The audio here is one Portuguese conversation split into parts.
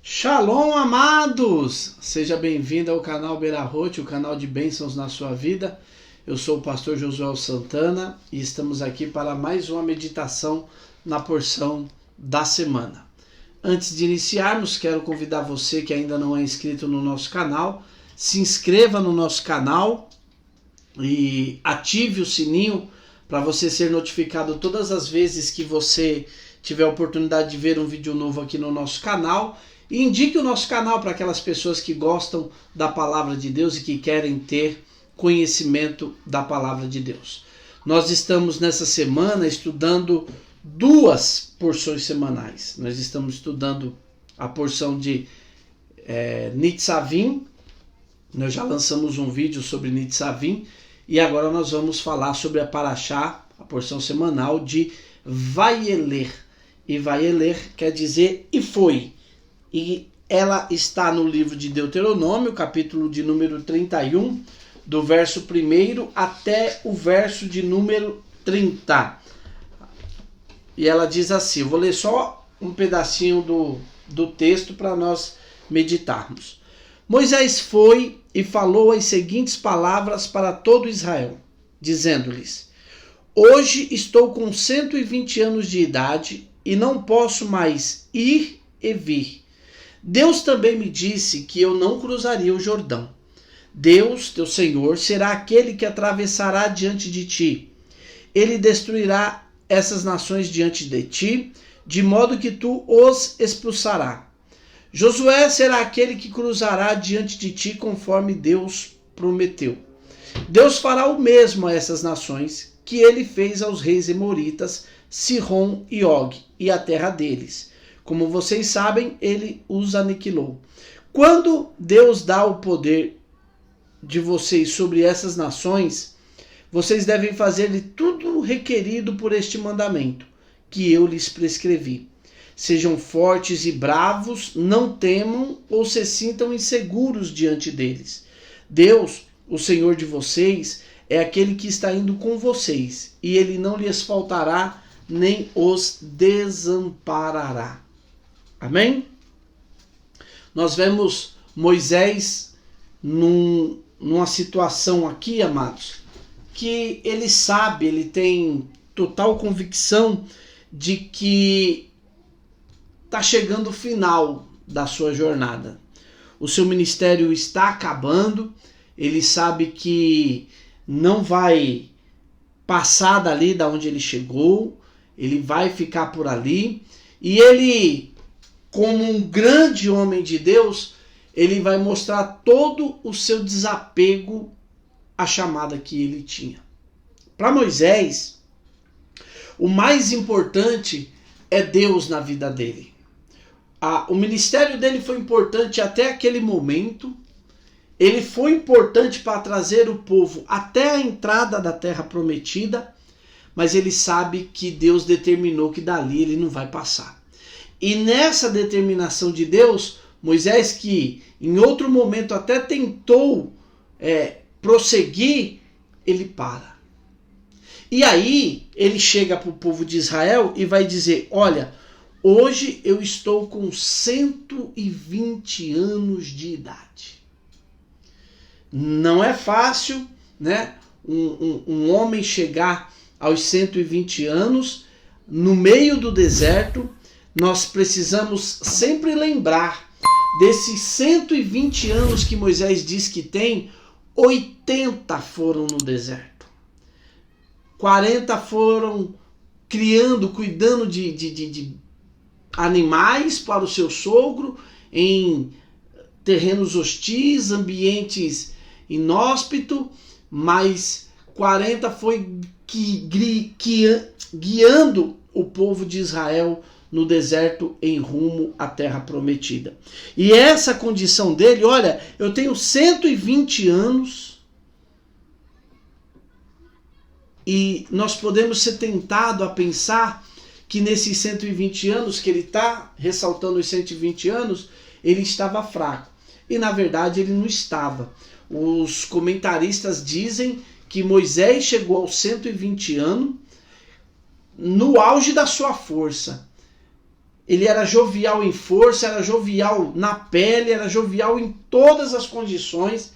Shalom, amados! Seja bem-vindo ao canal Berahote, o canal de bênçãos na sua vida. Eu sou o pastor Josué Santana e estamos aqui para mais uma meditação na porção da semana. Antes de iniciarmos, quero convidar você que ainda não é inscrito no nosso canal, se inscreva no nosso canal e ative o sininho para você ser notificado todas as vezes que você tiver a oportunidade de ver um vídeo novo aqui no nosso canal. E indique o nosso canal para aquelas pessoas que gostam da palavra de Deus e que querem ter conhecimento da palavra de Deus. Nós estamos nessa semana estudando duas porções semanais. Nós estamos estudando a porção de Nitzavim. Nós já lançamos um vídeo sobre Nitzavim e agora nós vamos falar sobre a Parashá, a porção semanal de Vayeler. E Vayeler quer dizer e foi. E ela está no livro de Deuteronômio, capítulo de número 31, do verso 1 até o verso de número 30. E ela diz assim, eu vou ler só um pedacinho do texto para nós meditarmos. Moisés foi e falou as seguintes palavras para todo Israel, dizendo-lhes: Hoje estou com 120 anos de idade e não posso mais ir e vir. Deus também me disse que eu não cruzaria o Jordão. Deus, teu Senhor, será aquele que atravessará diante de ti. Ele destruirá essas nações diante de ti, de modo que tu os expulsarás. Josué será aquele que cruzará diante de ti, conforme Deus prometeu. Deus fará o mesmo a essas nações que ele fez aos reis emoritas, Sihon e Og, e a terra deles. Como vocês sabem, ele os aniquilou. Quando Deus dá o poder de vocês sobre essas nações, vocês devem fazer-lhe tudo requerido por este mandamento, que eu lhes prescrevi. Sejam fortes e bravos, não temam ou se sintam inseguros diante deles. Deus, o Senhor de vocês, é aquele que está indo com vocês, e ele não lhes faltará, nem os desamparará. Amém? Nós vemos Moisés numa situação aqui, amados, que ele sabe, ele tem total convicção de que está chegando o final da sua jornada. O seu ministério está acabando, ele sabe que não vai passar dali da onde ele chegou, ele vai ficar por ali, e ele, como um grande homem de Deus, ele vai mostrar todo o seu desapego à chamada que ele tinha. Para Moisés, o mais importante é Deus na vida dele. O ministério dele foi importante até aquele momento, ele foi importante para trazer o povo até a entrada da terra prometida, mas ele sabe que Deus determinou que dali ele não vai passar. E nessa determinação de Deus, Moisés, que em outro momento até tentou prosseguir, ele para. E aí ele chega para o povo de Israel e vai dizer, olha, hoje eu estou com 120 anos de idade. Não é fácil, né? Um homem chegar aos 120 anos no meio do deserto. Nós precisamos sempre lembrar desses 120 anos que Moisés diz que tem, 80 foram no deserto. 40 foram cuidando de animais para o seu sogro, em terrenos hostis, ambientes inóspitos, mas 40 foi guiando o povo de Israel no deserto em rumo à terra prometida. E essa condição dele, olha, eu tenho 120 anos e nós podemos ser tentados a pensar que nesses 120 anos, que ele está ressaltando os 120 anos, ele estava fraco. E na verdade ele não estava. Os comentaristas dizem que Moisés chegou aos 120 anos no auge da sua força. ele era jovial em força, era jovial na pele, era jovial em todas as condições.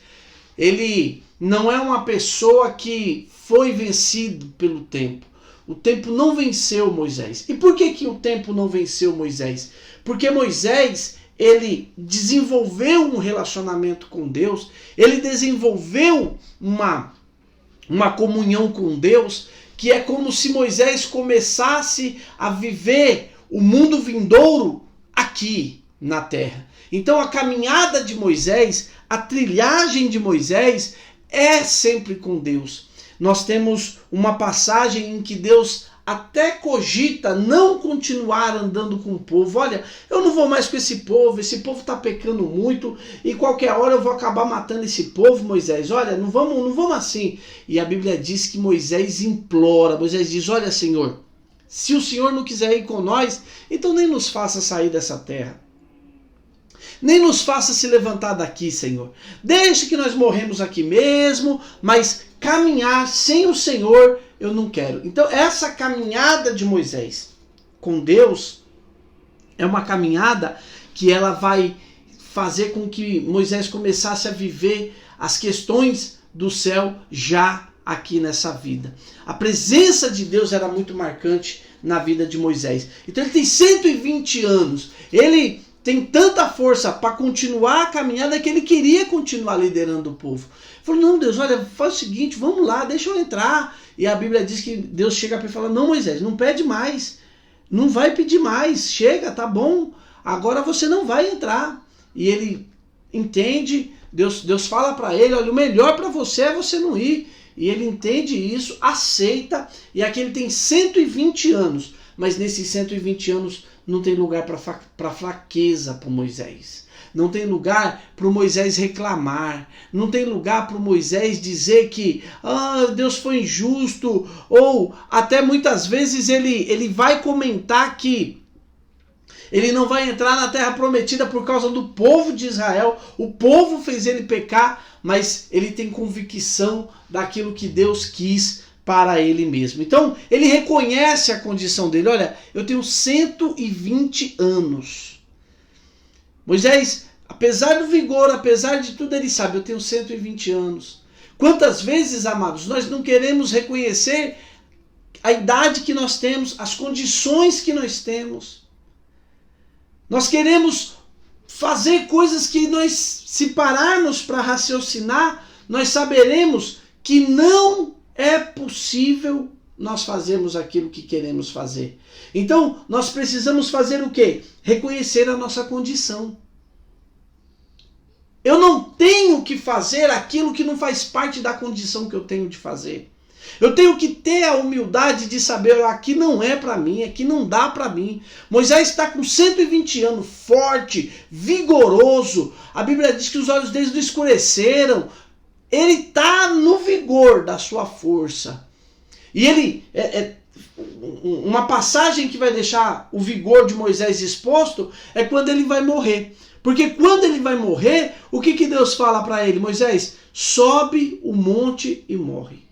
Ele não é uma pessoa que foi vencido pelo tempo. O tempo não venceu Moisés. E por que o tempo não venceu Moisés? Porque Moisés, ele desenvolveu um relacionamento com Deus, ele desenvolveu uma comunhão com Deus, que é como se Moisés começasse a viver o mundo vindouro aqui na terra. Então a caminhada de Moisés, a trilhagem de Moisés é sempre com Deus. Nós temos uma passagem em que Deus até cogita não continuar andando com o povo. Olha, eu não vou mais com esse povo está pecando muito e qualquer hora eu vou acabar matando esse povo, Moisés. Olha, não vamos assim. E a Bíblia diz que Moisés implora, Moisés diz, olha Senhor, se o Senhor não quiser ir com nós, então nem nos faça sair dessa terra. Nem nos faça se levantar daqui, Senhor. Deixe que nós morremos aqui mesmo, mas caminhar sem o Senhor eu não quero. Então essa caminhada de Moisés com Deus é uma caminhada que ela vai fazer com que Moisés começasse a viver as questões do céu já aqui nessa vida. A presença de Deus era muito marcante na vida de Moisés. Então ele tem 120 anos. Ele tem tanta força para continuar a caminhada que ele queria continuar liderando o povo. Ele falou, não Deus, olha, faz o seguinte, vamos lá, deixa eu entrar. E a Bíblia diz que Deus chega para ele e fala, não Moisés, não pede mais. Não vai pedir mais, chega, tá bom. Agora você não vai entrar. E ele entende, Deus fala para ele, olha, o melhor para você é você não ir. E ele entende isso, aceita, e aqui ele tem 120 anos. Mas nesses 120 anos não tem lugar para fraqueza para Moisés. Não tem lugar para o Moisés reclamar. Não tem lugar para o Moisés dizer que Deus foi injusto. Ou até muitas vezes ele vai comentar que ele não vai entrar na terra prometida por causa do povo de Israel. O povo fez ele pecar, mas ele tem convicção daquilo que Deus quis para ele mesmo. Então, ele reconhece a condição dele. Olha, eu tenho 120 anos. Moisés, apesar do vigor, apesar de tudo, ele sabe, eu tenho 120 anos. Quantas vezes, amados, nós não queremos reconhecer a idade que nós temos, as condições que nós temos. Nós queremos fazer coisas que nós, se pararmos para raciocinar, nós saberemos que não é possível nós fazermos aquilo que queremos fazer. Então, nós precisamos fazer o quê? Reconhecer a nossa condição. Eu não tenho que fazer aquilo que não faz parte da condição que eu tenho de fazer. Eu tenho que ter a humildade de saber, aqui não é para mim, aqui não dá para mim. Moisés está com 120 anos, forte, vigoroso. A Bíblia diz que os olhos dele não escureceram. Ele está no vigor da sua força. E ele, uma passagem que vai deixar o vigor de Moisés exposto é quando ele vai morrer. Porque quando ele vai morrer, o que Deus fala para ele? Moisés, sobe o monte e morre.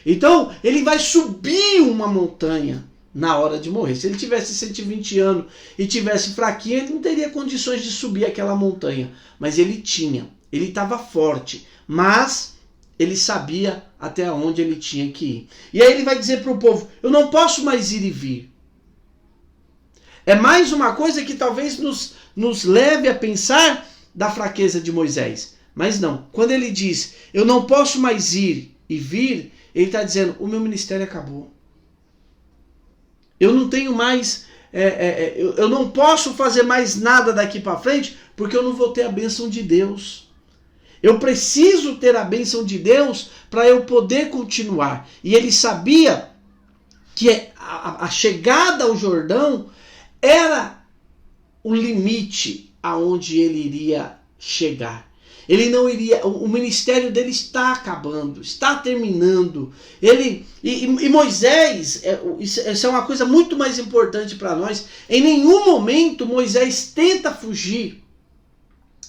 Então, ele vai subir uma montanha na hora de morrer. Se ele tivesse 120 anos e tivesse fraquinho, ele não teria condições de subir aquela montanha. Mas ele tinha, ele estava forte. Mas ele sabia até onde ele tinha que ir. E aí ele vai dizer para o povo, eu não posso mais ir e vir. É mais uma coisa que talvez nos leve a pensar da fraqueza de Moisés. Mas não, quando ele diz, eu não posso mais ir e vir, ele está dizendo, o meu ministério acabou. Eu não tenho mais, eu não posso fazer mais nada daqui para frente, porque eu não vou ter a bênção de Deus. Eu preciso ter a bênção de Deus para eu poder continuar. E ele sabia que a chegada ao Jordão era o limite aonde ele iria chegar. Ele não iria, o ministério dele está acabando, está terminando. E Moisés, isso é uma coisa muito mais importante para nós. Em nenhum momento Moisés tenta fugir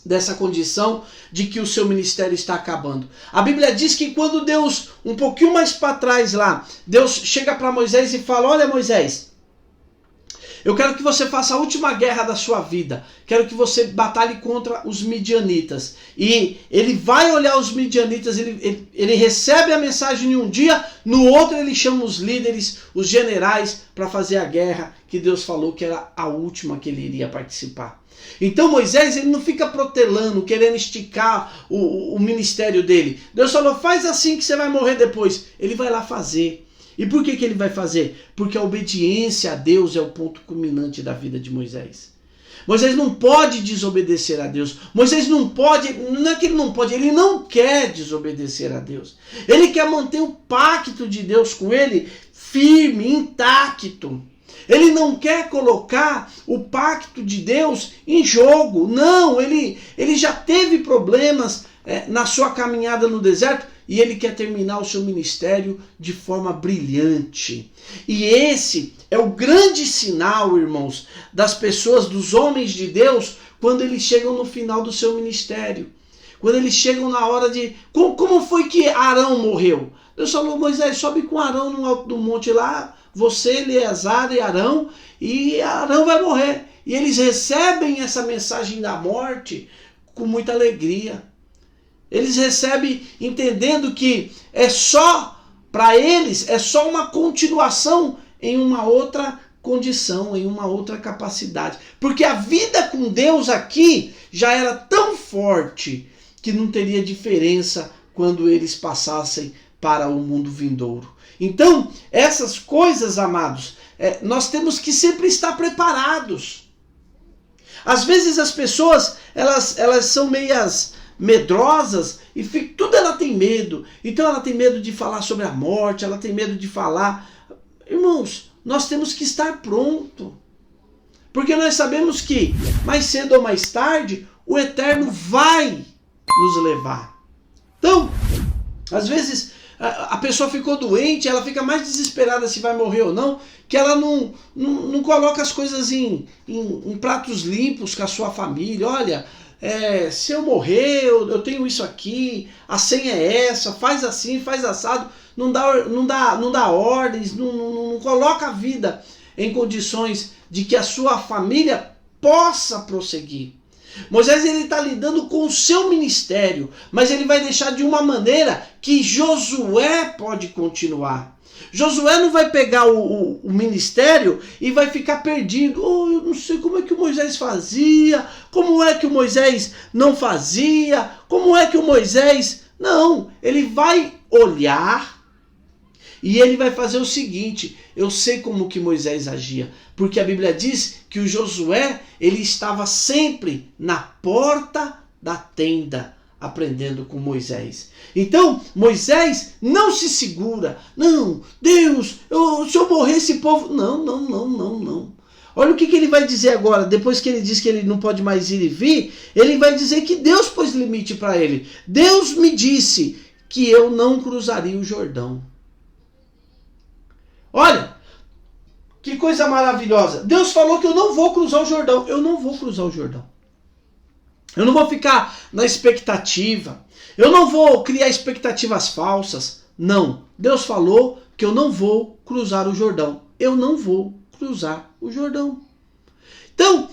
dessa condição de que o seu ministério está acabando. A Bíblia diz que quando Deus, um pouquinho mais para trás lá, Deus chega para Moisés e fala, olha Moisés, Eu quero que você faça a última guerra da sua vida. Quero que você batalhe contra os midianitas. E ele vai olhar os midianitas, ele recebe a mensagem em um dia, no outro ele chama os líderes, os generais, para fazer a guerra que Deus falou que era a última que ele iria participar. Então Moisés, ele não fica protelando, querendo esticar o ministério dele. Deus falou, faz assim que você vai morrer depois. Ele vai lá fazer. E por que ele vai fazer? Porque a obediência a Deus é o ponto culminante da vida de Moisés. Moisés não pode desobedecer a Deus. Moisés não pode, não é que ele não pode, ele não quer desobedecer a Deus. Ele quer manter o pacto de Deus com ele firme, intacto. Ele não quer colocar o pacto de Deus em jogo. Não, ele já teve problemas na sua caminhada no deserto e ele quer terminar o seu ministério de forma brilhante. E esse é o grande sinal, irmãos, das pessoas, dos homens de Deus, quando eles chegam no final do seu ministério. Quando eles chegam na hora de... Como foi que Arão morreu? Deus falou, Moisés, sobe com Arão no alto do monte lá, você, Eleazar e Arão vai morrer. E eles recebem essa mensagem da morte com muita alegria. Eles recebem entendendo que é só, para eles, é só uma continuação em uma outra condição, em uma outra capacidade. Porque a vida com Deus aqui já era tão forte que não teria diferença quando eles passassem para o mundo vindouro. Então, essas coisas, amados, nós temos que sempre estar preparados. Às vezes as pessoas, elas são meias medrosas e tudo ela tem medo. Então ela tem medo de falar sobre a morte, ela tem medo de falar. Irmãos, nós temos que estar pronto. Porque nós sabemos que mais cedo ou mais tarde o Eterno vai nos levar. Então, às vezes a pessoa ficou doente, ela fica mais desesperada se vai morrer ou não, que ela não coloca as coisas em pratos limpos com a sua família. Olha, se eu morrer, eu tenho isso aqui, a senha é essa, faz assim, faz assado, não dá ordens, não coloca a vida em condições de que a sua família possa prosseguir. Moisés está lidando com o seu ministério, mas ele vai deixar de uma maneira que Josué pode continuar. Josué não vai pegar o ministério e vai ficar perdido. Eu não sei como é que o Moisés fazia, como é que o Moisés não fazia, como é que o Moisés... Não, ele vai olhar e ele vai fazer o seguinte, eu sei como que Moisés agia, porque a Bíblia diz que o Josué, ele estava sempre na porta da tenda, aprendendo com Moisés. Então, Moisés não se segura. Não, Deus, se eu morrer esse povo... Não. Olha o que ele vai dizer agora, depois que ele diz que ele não pode mais ir e vir, ele vai dizer que Deus pôs limite para ele. Deus me disse que eu não cruzaria o Jordão. Olha, que coisa maravilhosa. Deus falou que eu não vou cruzar o Jordão. Eu não vou cruzar o Jordão. Eu não vou ficar na expectativa. Eu não vou criar expectativas falsas. Não. Deus falou que eu não vou cruzar o Jordão. Eu não vou cruzar o Jordão. Então,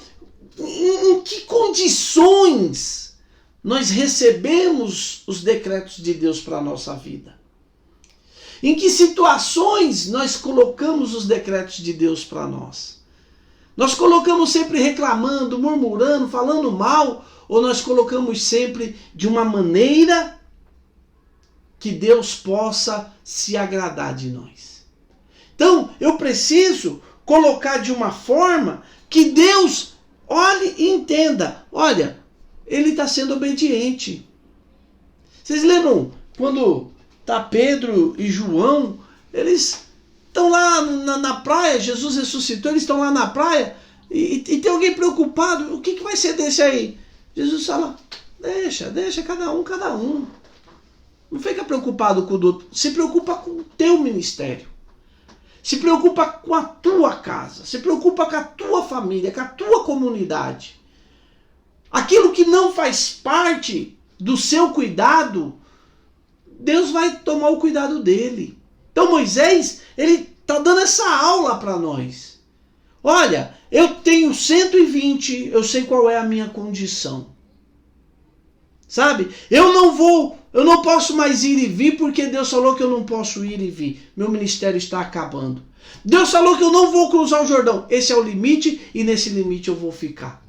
em que condições nós recebemos os decretos de Deus para a nossa vida? Em que situações nós colocamos os decretos de Deus para nós? Nós colocamos sempre reclamando, murmurando, falando mal, ou nós colocamos sempre de uma maneira que Deus possa se agradar de nós? Então, eu preciso colocar de uma forma que Deus olhe e entenda. Olha, ele está sendo obediente. Vocês lembram quando tá Pedro e João, eles estão lá na praia, Jesus ressuscitou, eles estão lá na praia e tem alguém preocupado, o que vai ser desse aí? Jesus fala, deixa, cada um. Não fica preocupado com o outro, se preocupa com o teu ministério. Se preocupa com a tua casa, se preocupa com a tua família, com a tua comunidade. Aquilo que não faz parte do seu cuidado, Deus vai tomar o cuidado dele. Então Moisés, ele está dando essa aula para nós. Olha, eu tenho 120, eu sei qual é a minha condição. Sabe? Eu não posso mais ir e vir porque Deus falou que eu não posso ir e vir. Meu ministério está acabando. Deus falou que eu não vou cruzar o Jordão. Esse é o limite e nesse limite eu vou ficar.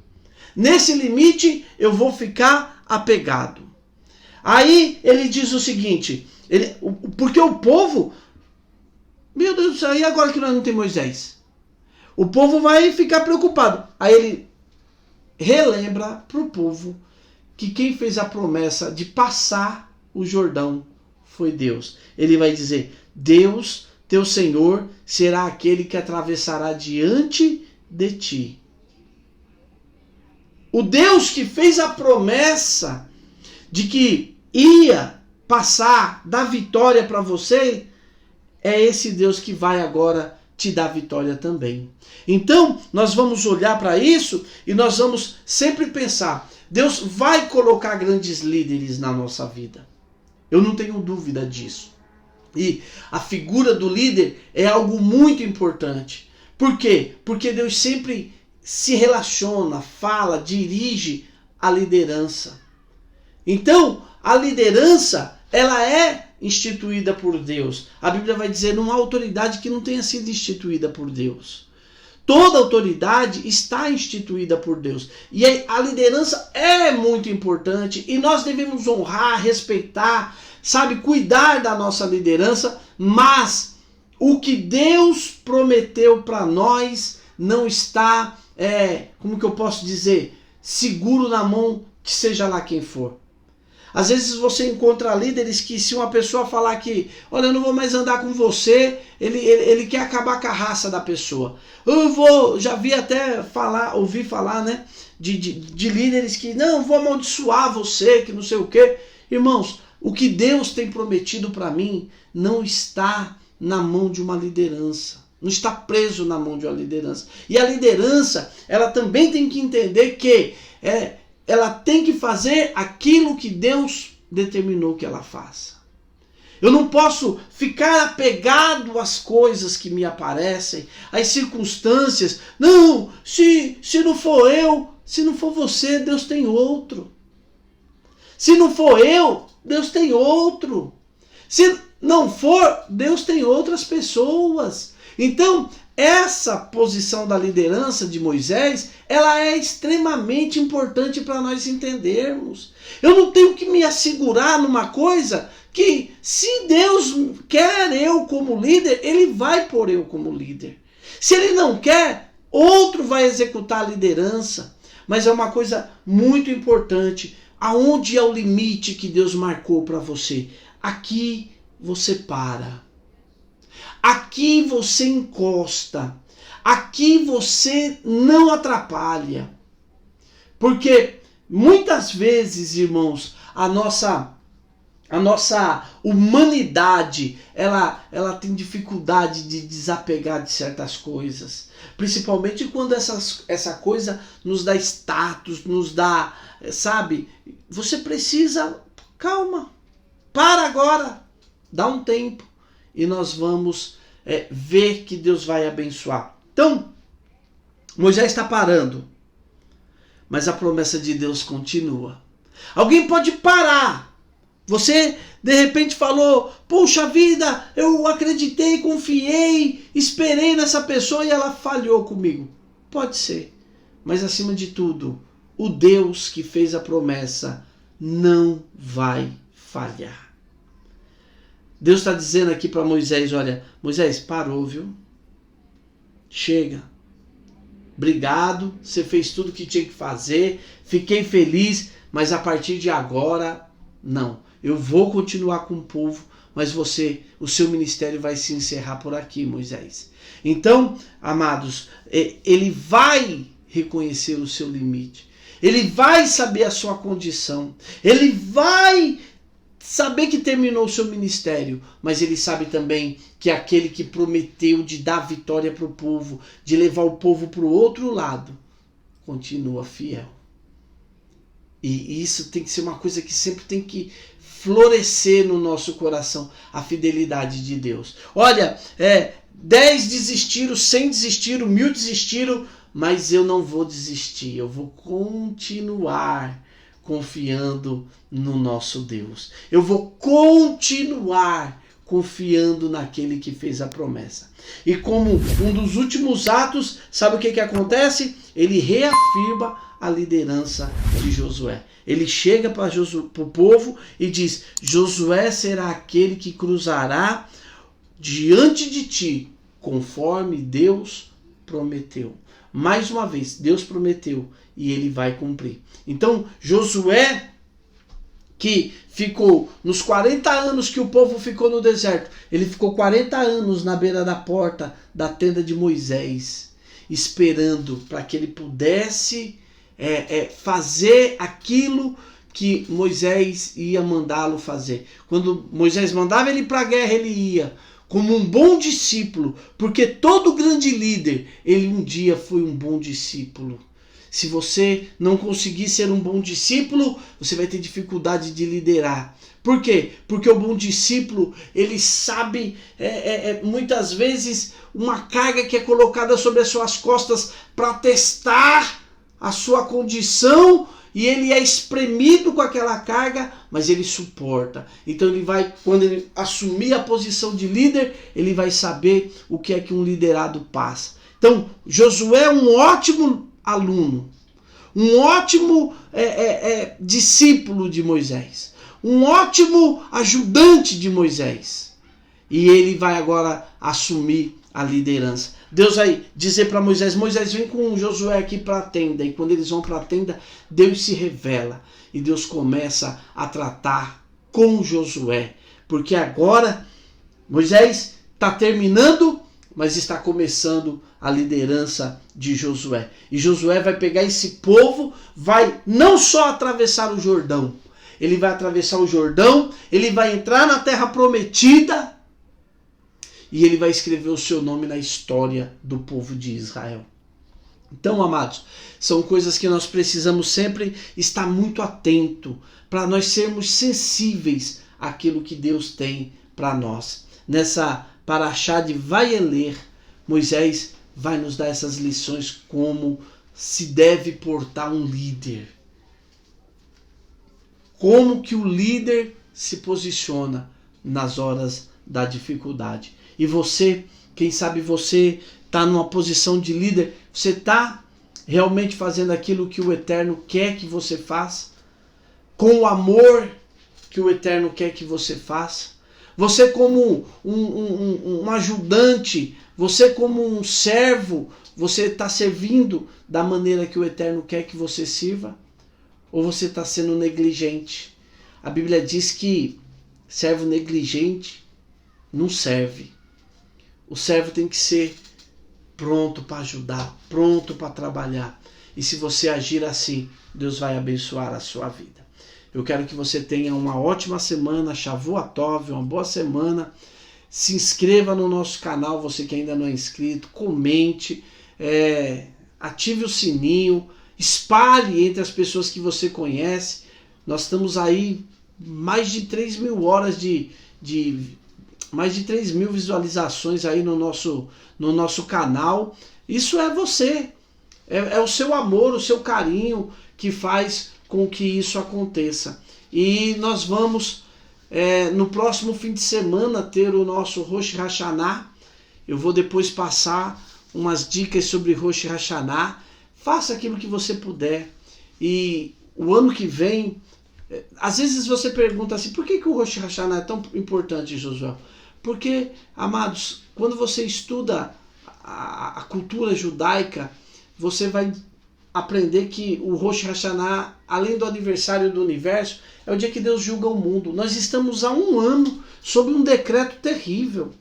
Nesse limite eu vou ficar apegado. Aí ele diz o seguinte, porque o povo, meu Deus do céu, e agora que nós não temos Moisés? O povo vai ficar preocupado. Aí ele relembra para o povo que quem fez a promessa de passar o Jordão foi Deus. Ele vai dizer, Deus, teu Senhor, será aquele que atravessará diante de ti. O Deus que fez a promessa de que ia passar, dar vitória para você, é esse Deus que vai agora te dar vitória também. Então, nós vamos olhar para isso e nós vamos sempre pensar, Deus vai colocar grandes líderes na nossa vida. Eu não tenho dúvida disso. E a figura do líder é algo muito importante. Por quê? Porque Deus sempre se relaciona, fala, dirige a liderança. Então, a liderança, ela é instituída por Deus. A Bíblia vai dizer, não há autoridade que não tenha sido instituída por Deus. Toda autoridade está instituída por Deus. E a liderança é muito importante e nós devemos honrar, respeitar, sabe, cuidar da nossa liderança, mas o que Deus prometeu para nós não está, como que eu posso dizer, seguro na mão de seja lá quem for. Às vezes você encontra líderes que se uma pessoa falar que, olha, eu não vou mais andar com você, ele quer acabar com a raça da pessoa. Já vi até ouvir falar, né, de líderes que, não, vou amaldiçoar você, que não sei o quê. Irmãos, o que Deus tem prometido para mim não está na mão de uma liderança. Não está preso na mão de uma liderança. E a liderança, ela também tem que entender que ela tem que fazer aquilo que Deus determinou que ela faça. Eu não posso ficar apegado às coisas que me aparecem, às circunstâncias. Não, se não for eu, se não for você, Deus tem outro. Se não for eu, Deus tem outro. Se não for, Deus tem outras pessoas. Então, essa posição da liderança de Moisés, ela é extremamente importante para nós entendermos. Eu não tenho que me assegurar numa coisa que, se Deus quer eu como líder, Ele vai pôr eu como líder. Se Ele não quer, outro vai executar a liderança. Mas é uma coisa muito importante. Aonde é o limite que Deus marcou para você? Aqui você para. Aqui você encosta. Aqui você não atrapalha. Porque muitas vezes, irmãos, a nossa humanidade, ela tem dificuldade de desapegar de certas coisas. Principalmente quando essa coisa nos dá status, nos dá, sabe? Você precisa, calma, para agora, dá um tempo. E nós vamos ver que Deus vai abençoar. Então, Moisés está parando. Mas a promessa de Deus continua. Alguém pode parar. Você, de repente, falou, puxa vida, eu acreditei, confiei, esperei nessa pessoa e ela falhou comigo. Pode ser. Mas, acima de tudo, o Deus que fez a promessa não vai falhar. Deus está dizendo aqui para Moisés, olha, Moisés, parou, viu? Chega. Obrigado, você fez tudo o que tinha que fazer, fiquei feliz, mas a partir de agora, não. Eu vou continuar com o povo, mas o seu ministério vai se encerrar por aqui, Moisés. Então, amados, ele vai reconhecer o seu limite. Ele vai saber a sua condição. Ele vai saber que terminou o seu ministério, mas ele sabe também que aquele que prometeu de dar vitória para o povo, de levar o povo para o outro lado, continua fiel. E isso tem que ser uma coisa que sempre tem que florescer no nosso coração, a fidelidade de Deus. Olha, 10 desistiram, 100 desistiram, 1000 desistiram, mas eu não vou desistir, eu vou continuar confiando no nosso Deus. Eu vou continuar confiando naquele que fez a promessa. E como um dos últimos atos, sabe o que acontece? Ele reafirma a liderança de Josué. Ele chega para o povo e diz: Josué será aquele que cruzará diante de ti, conforme Deus prometeu. Mais uma vez, Deus prometeu e ele vai cumprir. Então, Josué, que ficou nos 40 anos que o povo ficou no deserto, ele ficou 40 anos na beira da porta da tenda de Moisés, esperando para que ele pudesse fazer aquilo que Moisés ia mandá-lo fazer. Quando Moisés mandava ele para a guerra, ele ia como um bom discípulo, porque todo grande líder, ele um dia foi um bom discípulo. Se você não conseguir ser um bom discípulo, você vai ter dificuldade de liderar. Por quê? Porque o bom discípulo, ele sabe muitas vezes uma carga que é colocada sobre as suas costas para testar a sua condição, e ele é espremido com aquela carga, mas ele suporta. Então ele vai, quando ele assumir a posição de líder, ele vai saber o que é que um liderado passa. Então, Josué é um ótimo aluno, um ótimo discípulo de Moisés, um ótimo ajudante de Moisés. E ele vai agora assumir a liderança. Deus vai dizer para Moisés: Moisés, vem com Josué aqui para a tenda. E quando eles vão para a tenda, Deus se revela. E Deus começa a tratar com Josué. Porque agora Moisés está terminando, mas está começando a liderança de Josué. E Josué vai pegar esse povo, vai não só atravessar o Jordão, ele vai atravessar o Jordão, ele vai entrar na terra prometida, e ele vai escrever o seu nome na história do povo de Israel. Então, amados, são coisas que nós precisamos sempre estar muito atento, para nós sermos sensíveis àquilo que Deus tem para nós. Nessa paraxá de Vaieler, Moisés vai nos dar essas lições como se deve portar um líder. Como que o líder se posiciona nas horas da dificuldade. E você, quem sabe você está numa posição de líder, você está realmente fazendo aquilo que o Eterno quer que você faça? Com o amor que o Eterno quer que você faça? Você como um ajudante, você como um servo, você está servindo da maneira que o Eterno quer que você sirva? Ou você está sendo negligente? A Bíblia diz que servo negligente não serve. O servo tem que ser pronto para ajudar, pronto para trabalhar. E se você agir assim, Deus vai abençoar a sua vida. Eu quero que você tenha uma ótima semana, Shavua Tov, uma boa semana. Se inscreva no nosso canal, você que ainda não é inscrito, comente, ative o sininho, espalhe entre as pessoas que você conhece. Nós estamos aí mais de 3.000 horas mais de 3.000 visualizações aí no nosso canal. Isso é você, é o seu amor, o seu carinho que faz com que isso aconteça. E nós vamos no próximo fim de semana ter o nosso Rosh Hashanah. Eu vou depois passar umas dicas sobre Rosh Hashanah. Faça aquilo que você puder. E o ano que vem, às vezes você pergunta assim: por que o Rosh Hashanah é tão importante, Josué? Porque, amados, quando você estuda a cultura judaica, você vai aprender que o Rosh Hashanah, além do aniversário do universo, é o dia que Deus julga o mundo. Nós estamos há 1 ano sob um decreto terrível.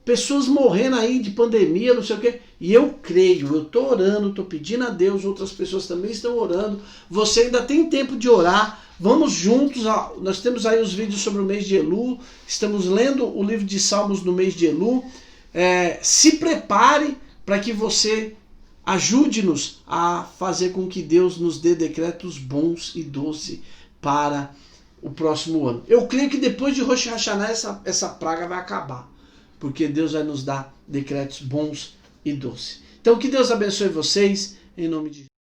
Pessoas morrendo aí de pandemia, não sei o quê. E eu creio, eu estou orando, estou pedindo a Deus, outras pessoas também estão orando. Você ainda tem tempo de orar. Vamos juntos, nós temos aí os vídeos sobre o mês de Elul, estamos lendo o livro de Salmos no mês de Elul. Se prepare para que você ajude-nos a fazer com que Deus nos dê decretos bons e doces para o próximo ano. Eu creio que depois de Rosh Hashanah essa praga vai acabar. porque Deus vai nos dar decretos bons e doces. Então que Deus abençoe vocês, em nome de Jesus.